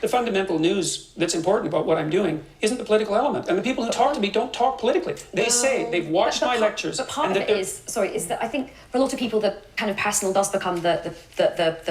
the fundamental news that's important about what I'm doing isn't the political element. And the people who talk to me don't talk politically. They say they've watched my lectures. But part of it is that I think for a lot of people the kind of personal does become the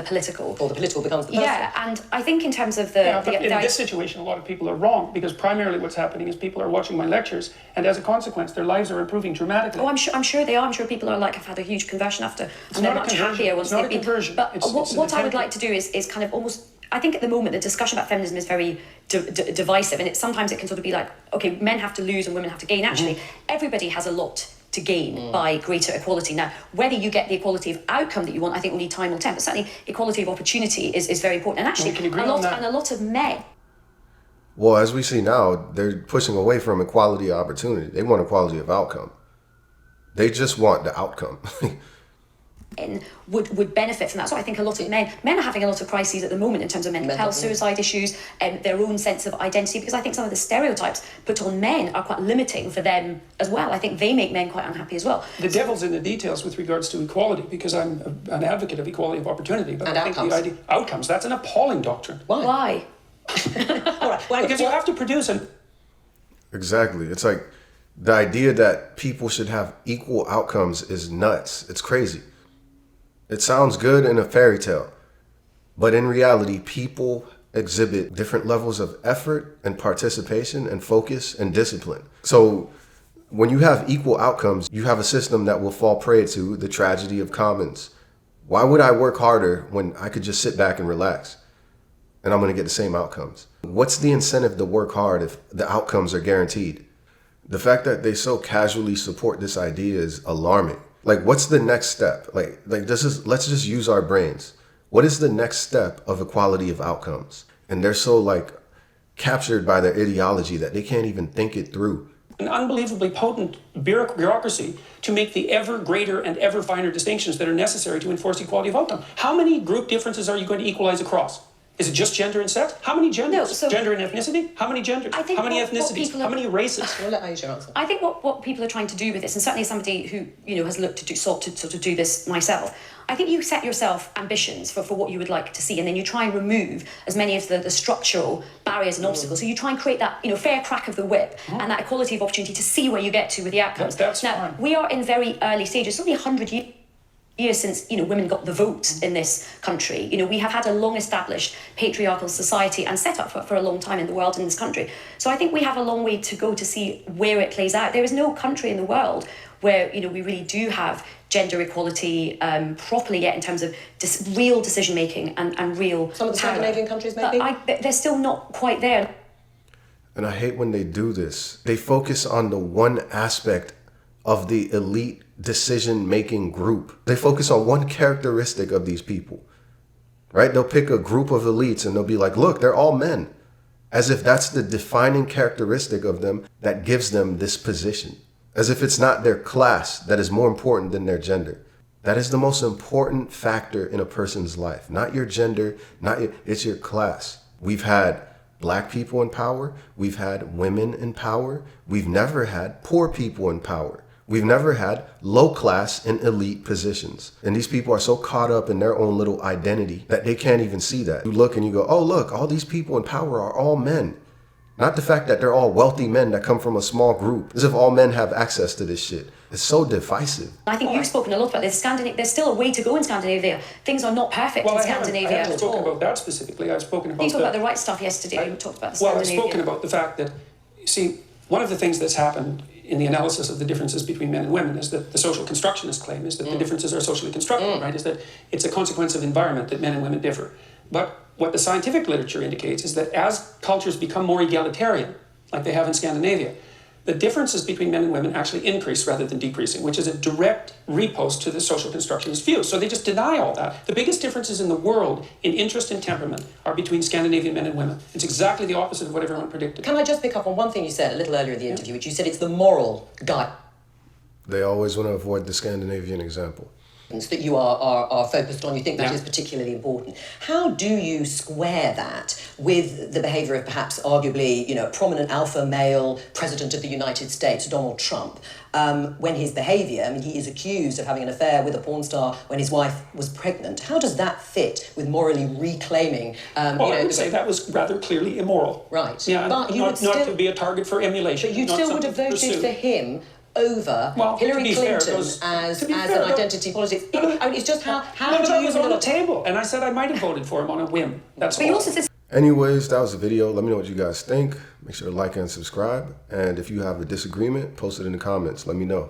political. Or the political becomes the personal. Yeah, and I think in terms of the... in this situation, a lot of people are wrong, because primarily what's happening is people are watching my lectures, and as a consequence, their lives are improving dramatically. Oh, I'm sure they are. I'm sure people are have had a huge conversion after, and they're much happier once they've been. It's not a conversion. But what I would like to do is kind of almost... I think at the moment the discussion about feminism is very divisive, and sometimes it can sort of be like, okay, men have to lose and women have to gain. Actually, everybody has a lot to gain by greater equality. Now, whether you get the equality of outcome that you want, I think only time will tell. But certainly, equality of opportunity is very important. And actually, a lot of men. Well, as we see now, they're pushing away from equality of opportunity. They want equality of outcome. They just want the outcome. Would benefit from that. So I think a lot of men are having a lot of crises at the moment in terms of mental health, suicide issues, and their own sense of identity, because I think some of the stereotypes put on men are quite limiting for them as well. I think they make men quite unhappy as well. The devil's in the details with regards to equality, because I'm an advocate of equality of opportunity. But I think the idea outcomes, that's an appalling doctrine. Why? All right. Well, because you have to produce an... Exactly. It's like the idea that people should have equal outcomes is nuts. It's crazy. It sounds good in a fairy tale, but in reality, people exhibit different levels of effort and participation and focus and discipline. So when you have equal outcomes, you have a system that will fall prey to the tragedy of commons. Why would I work harder when I could just sit back and relax and I'm going to get the same outcomes? What's the incentive to work hard if the outcomes are guaranteed? The fact that they so casually support this idea is alarming. Like, what's the next step? Let's just use our brains. What is the next step of equality of outcomes? And they're so captured by their ideology that they can't even think it through. An unbelievably potent bureaucracy to make the ever greater and ever finer distinctions that are necessary to enforce equality of outcome. How many group differences are you going to equalize across? Is it just gender and sex? How many genders? No, gender and ethnicity? How many genders? How many ethnicities? How many races? We'll let Aisha answer. I think what people are trying to do with this, and certainly somebody who has sought to sort of do this myself, I think you set yourself ambitions for what you would like to see, and then you try and remove as many of the structural barriers and obstacles. So you try and create that fair crack of the whip and that equality of opportunity to see where you get to with the outcomes. That's now, fine. we are in very early stages. It's only 100 years since women got the vote in this country. We have had a long established patriarchal society and set up for a long time in the world in this country. So I think we have a long way to go to see where it plays out. There is no country in the world where we really do have gender equality properly yet in terms of real decision making and real some of the power. Scandinavian countries maybe, but they're still not quite there. And I hate when they do this. They focus on the one aspect of the elite decision-making group. They focus on one characteristic of these people, right? They'll pick a group of elites and they'll be like, look, they're all men, as if that's the defining characteristic of them that gives them this position, as if it's not their class that is more important than their gender. That is the most important factor in a person's life, not your gender, it's your class. We've had Black people in power. We've had women in power. We've never had poor people in power. We've never had low class and elite positions. And these people are so caught up in their own little identity that they can't even see that. You look and you go, oh, look, all these people in power are all men. Not the fact that they're all wealthy men that come from a small group, as if all men have access to this shit. It's so divisive. I think you've spoken a lot about this. There's still a way to go in Scandinavia. Things are not perfect in Scandinavia I haven't spoken about that specifically. I've spoken about you talked about the right stuff yesterday. You talked about the Scandinavia. Well, I've spoken about the fact that, one of the things that's happened in the analysis of the differences between men and women is that the social constructionist claim is that the differences are socially constructed, right? Is that it's a consequence of environment that men and women differ. But what the scientific literature indicates is that as cultures become more egalitarian, like they have in Scandinavia, the differences between men and women actually increase rather than decreasing, which is a direct repost to the social constructionist view. So they just deny all that. The biggest differences in the world in interest and temperament are between Scandinavian men and women. It's exactly the opposite of what everyone predicted. Can I just pick up on one thing you said a little earlier in the interview, which you said it's the moral guide. They always want to avoid the Scandinavian example. that you are focused on, you think that Yeah. is particularly important. How do you square that with the behaviour of perhaps arguably, you know, a prominent alpha male president of the United States, Donald Trump, when his behaviour, I mean, he is accused of having an affair with a porn star when his wife was pregnant. How does that fit with morally reclaiming? Well, I would say that was rather clearly immoral. Right. Yeah, But you not, would still, not to be a target for emulation. but you not still would have something to voted pursue. for him over Well, to Hillary be fair, Clinton those- as to be an fair, those- identity politics. I mean, it's just how No, do that you was on feel the table, and I said I might have voted for him on a whim. That's But all. you also said Anyways, that was the video. Let me know what you guys think. Make sure to like and subscribe. And if you have a disagreement, post it in the comments. Let me know.